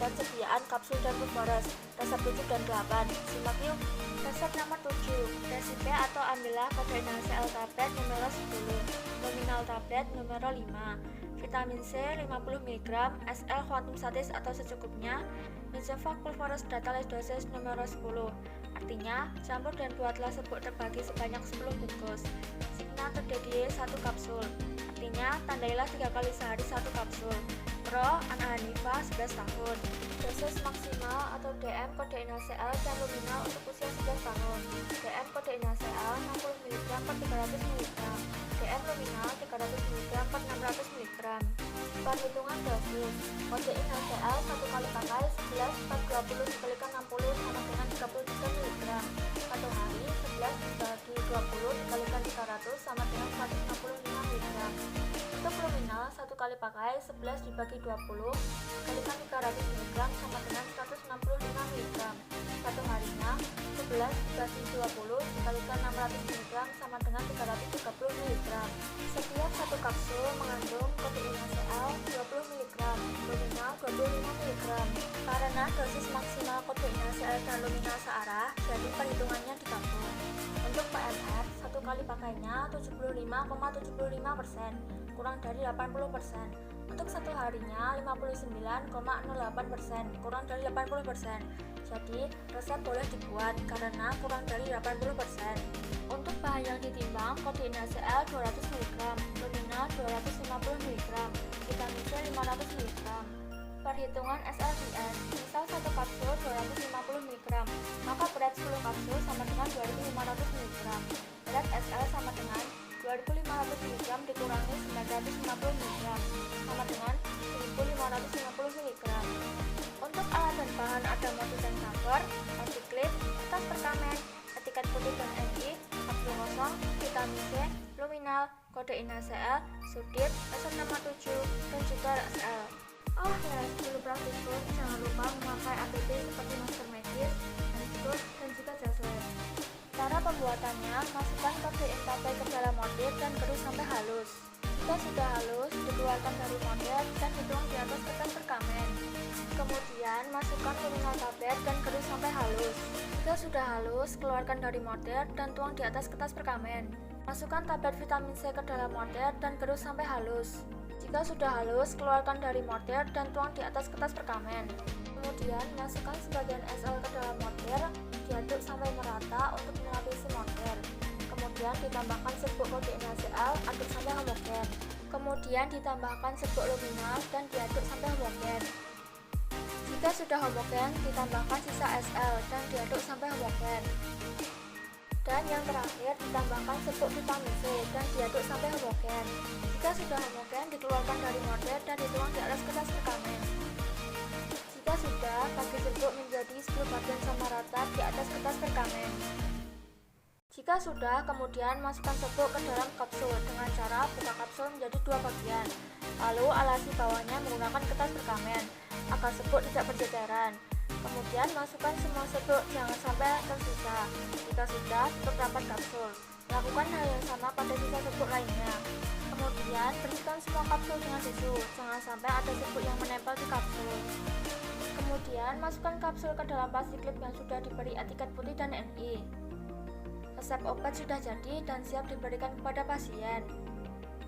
dan sediaan kapsul dan fosforos. Resep 7 dan 8. Simak yuk. Resep nomor 7. Resipe atau ambillah kode NaCl tablet nomor 10, nominal tablet nomor 5. Vitamin C 50 mg, SL quantum satis atau secukupnya. Mesovac pulveris datalis dosis nomor 10. Artinya, campur dan buatlah serbuk terbagi sebanyak 10 bungkus. Signa terdiri 1 kapsul. Artinya, tandailah 3 kali sehari 1 kapsul. Pro, anak Hanifah 11 tahun. Dosis maksimal atau DM kode NaCl dan nominal untuk usia 11 tahun. DM kode NaCl 60 mg per 300 mg. DM nominal 300 mg per 600 mg. Perhitungan dosis. Kode NaCl 1 kali pakai 11 per 20 dikalikan 60 sama dengan 33 mg. 1 hari 11 dibagi 20 dikalikan 300 sama dengan 165 mg. Untuk nominal 1 kali pakai 11 dibagi 20 dikalikan 300 mg sama dengan 165 mg. 1 harinya 11 dibagi 20 dikalikan 600 mg sama dengan 330 mg. Setiap 1 kapsul mengandung kode NaCl 20 mg, nominal 25 mg. Karena dosis maksimal kode NaCl dan nominal searah, jadi perhitungannya digabung. Untuk PMR, 1 kali pakainya 75,75%, kurang dari 80%. Untuk 1 harinya 59,08%, kurang dari 80%. Jadi, resep boleh dibuat karena kurang dari 80%. Untuk bahan yang ditimbang, kode NaCl 200 mg, nominal 250 mg, vitamin C 500 mg. Perhitungan SLDN, misal 1 kapsul 250 mg, maka berat 10 kapsul sama dengan 2500 mg. Berat SL sama dengan 2500 mg dikurangi 950 mg sama dengan 1550 mg. Untuk alat dan bahan ada multitank cover, anti-clip, kertas perkamen, etiket putih dan NI, kapsul kosong, vitamin C, luminal, kode NaCl, sudip, resep nomor 7, dan juga SL. Oh ya, sebelum praktikum jangan lupa memakai APD seperti masker medis, handscoot, dan juga jas lab. Cara pembuatannya, masukkan kode tablet ke dalam mortir dan gerus sampai halus. Jika sudah halus, dikeluarkan dari mortir dan dituang di atas kertas perkamen. Kemudian, masukkan nominal tablet dan gerus sampai halus. Jika sudah halus, keluarkan dari mortir dan tuang di atas kertas perkamen. Masukkan tablet vitamin C ke dalam mortir dan gerus sampai halus. Jika sudah halus, keluarkan dari mortir dan tuang di atas kertas perkamen. Kemudian, masukkan sebagian SL ke dalam mortir, diaduk sampai merata untuk melapisi mortir. Kemudian ditambahkan serbuk kode NaCl, aduk sampai homogen. Kemudian ditambahkan serbuk luminal dan diaduk sampai homogen. Jika sudah homogen, ditambahkan sisa SL dan diaduk sampai homogen. Dan yang terakhir, ditambahkan serbuk vitamin C dan diaduk sampai homogen. Jika sudah homogen, dikeluarkan dari mortir dan dituang di atas kertas perkamen. Jika sudah, bagi serbuk menjadi 10 bagian sama rata di atas kertas perkamen. Jika sudah, kemudian masukkan serbuk ke dalam kapsul dengan cara buka kapsul menjadi 2 bagian. Lalu alasi bawahnya menggunakan kertas perkamen agar serbuk tidak berjejeran. Kemudian masukkan semua serbuk, jangan sampai tersisa. Jika sudah, tutup rapat kapsul. Lakukan hal yang sama pada sisa serbuk lainnya. Kemudian bersihkan semua kapsul dengan tisu, jangan sampai ada serbuk yang menempel di kapsul. Kemudian masukkan kapsul ke dalam plastik klip yang sudah diberi etiket putih dan NI. Resep obat sudah jadi dan siap diberikan kepada pasien.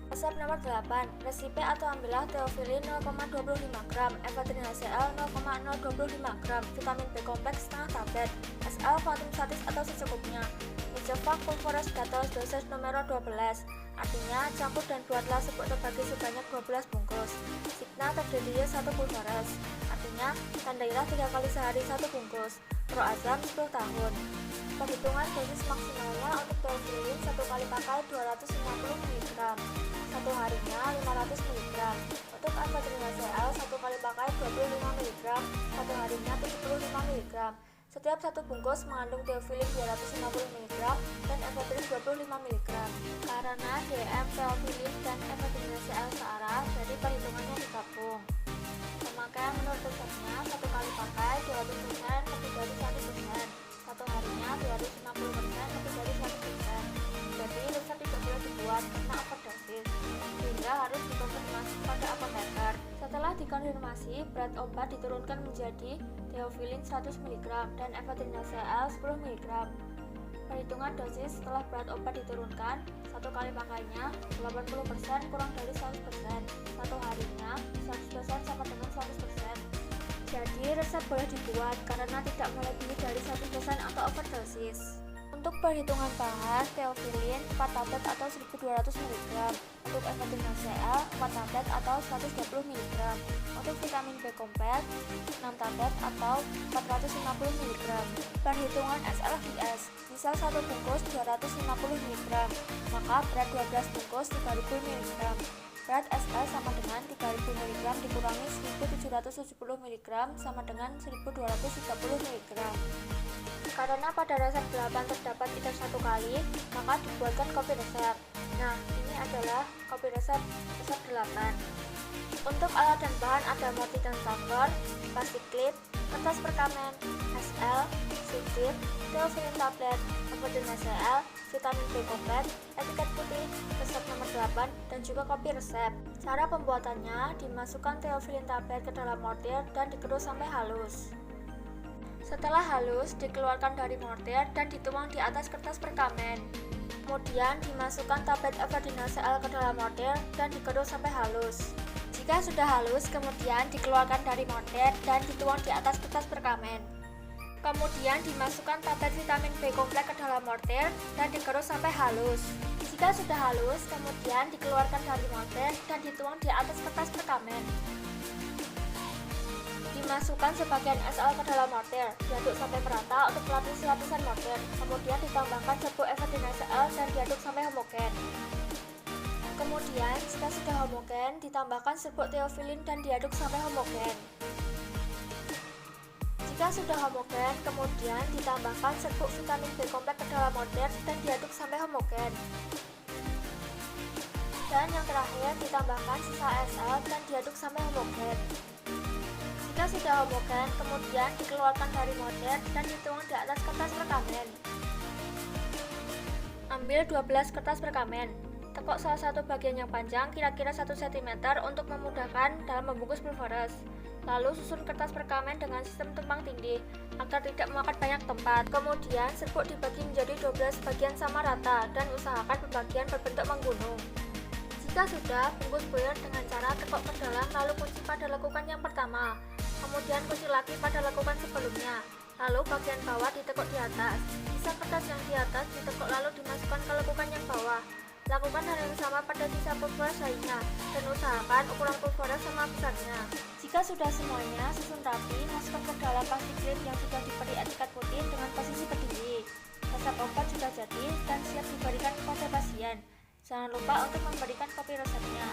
Resep nomor 8. Resipe atau ambillah Theophylline 0,25 gram, Ephedrine HCl 0,025 gram, vitamin B kompleks setengah tablet, SL quantum satis atau secukupnya. Mesovac pulveris datalis dosis nomor 12. Artinya, campur dan buatlah serbuk terbagi sebanyak 12 bungkus. Signa terdiri 1 pulveris. Artinya, tandailah 3 kali sehari 1 bungkus. Pro azam 10 tahun. Perhitungan dosis maksimalnya untuk Theophylline 1 kali pakai 250 mg, 1 harinya 500 mg. Untuk Ephedrine HCl 1 kali pakai 25 mg, 1 harinya 75 mg. Setiap 1 bungkus mengandung Theophylline 250 mg dan Ephedrine 25 mg. Karena DM, Theophylline, dan Ephedrine HCl searah, jadi perhitungannya digabung. Pemakaian menurut resepnya 1 kali pakai 200% lebih dari 100%, 1 harinya 250% lebih dari 100%. Jadi resep tidak boleh dibuat karena overdosis, sehingga harus dikonfirmasi pada apoteker. Setelah dikonfirmasi, Jadi, berat obat diturunkan menjadi theophylline 100 mg dan efedrina Cl 10 mg. Perhitungan dosis setelah berat obat diturunkan, satu kali pakainya 80% kurang dari 100%, satu harinya 100% sama dengan 100%. Jadi resep boleh dibuat karena tidak melebihi dari 100% atau overdosis. Untuk perhitungan bahan, theophylline 4 tablet atau 1200 mg, untuk efedrina Cl 4 tablet atau 120 mg, untuk vitamin B kompleks 6 tablet atau 450 mg. Perhitungan SLVS, misal 1 bungkus 250 mg, maka berat 12 bungkus 3000 mg. Berat SL sama dengan 3000 mg dikurangi 1770 mg sama dengan 1230 mg. Karena pada resep 8 terdapat liter 1 kali, maka dibuatkan kopi resep. Nah, ini adalah kopi resep 8. Untuk alat dan bahan ada mortir dan tumbler, plastik klip, kertas perkamen, SL, sudip, theophylline tablet, efedrina Cl, vitamin B kompleks, etiket putih, resep nomor 8, dan juga kopi resep. Cara pembuatannya, dimasukkan theophylline tablet ke dalam mortir dan digerus sampai halus. Setelah halus, dikeluarkan dari mortir dan dituang di atas kertas perkamen. Kemudian dimasukkan tablet efedrina Cl ke dalam mortir dan digerus sampai halus. Jika sudah halus, kemudian dikeluarkan dari mortir dan dituang di atas kertas perkamen. Kemudian dimasukkan tablet vitamin B kompleks ke dalam mortir dan digerus sampai halus. Jika sudah halus, kemudian dikeluarkan dari mortir dan dituang di atas kertas perkamen. Dimasukkan sebagian SL ke dalam mortir, diaduk sampai merata untuk melapisi lapisan mortir. Kemudian ditambahkan serbuk efedrina Cl dan diaduk sampai homogen. Kemudian, jika sudah homogen, ditambahkan serbuk theophylline dan diaduk sampai homogen. Jika sudah homogen, kemudian ditambahkan serbuk vitamin B kompleks ke dalam mortir dan diaduk sampai homogen. Dan yang terakhir, ditambahkan sisa SL dan diaduk sampai homogen. Jika sudah homogen, kemudian dikeluarkan dari mortir dan dituang di atas kertas perkamen. Ambil 12 kertas perkamen. Tekuk salah satu bagian yang panjang kira-kira 1 cm untuk memudahkan dalam membungkus pulveres. Lalu susun kertas perkamen dengan sistem tumpang tindih agar tidak memakan banyak tempat. Kemudian serbuk dibagi menjadi 12 bagian sama rata dan usahakan pembagian berbentuk menggunung. Jika sudah, bungkus bulir dengan cara tekuk ke dalam lalu kunci pada lekukan yang pertama. Kemudian kunci lagi pada lekukan sebelumnya. Lalu bagian bawah ditekuk di atas. Sisa kertas yang di atas ditekuk lalu dimasukkan ke lekukan yang bawah. Lakukan hal yang sama pada sisa pulveres lainnya dan usahakan ukuran pulveres sama besarnya. Jika sudah semuanya, susun rapi, masukkan ke dalam plastik klip yang sudah diberi etiket putih dengan posisi berdiri. Resep obat sudah jadi dan siap diberikan kepada pasien. Jangan lupa untuk memberikan kopi resepnya.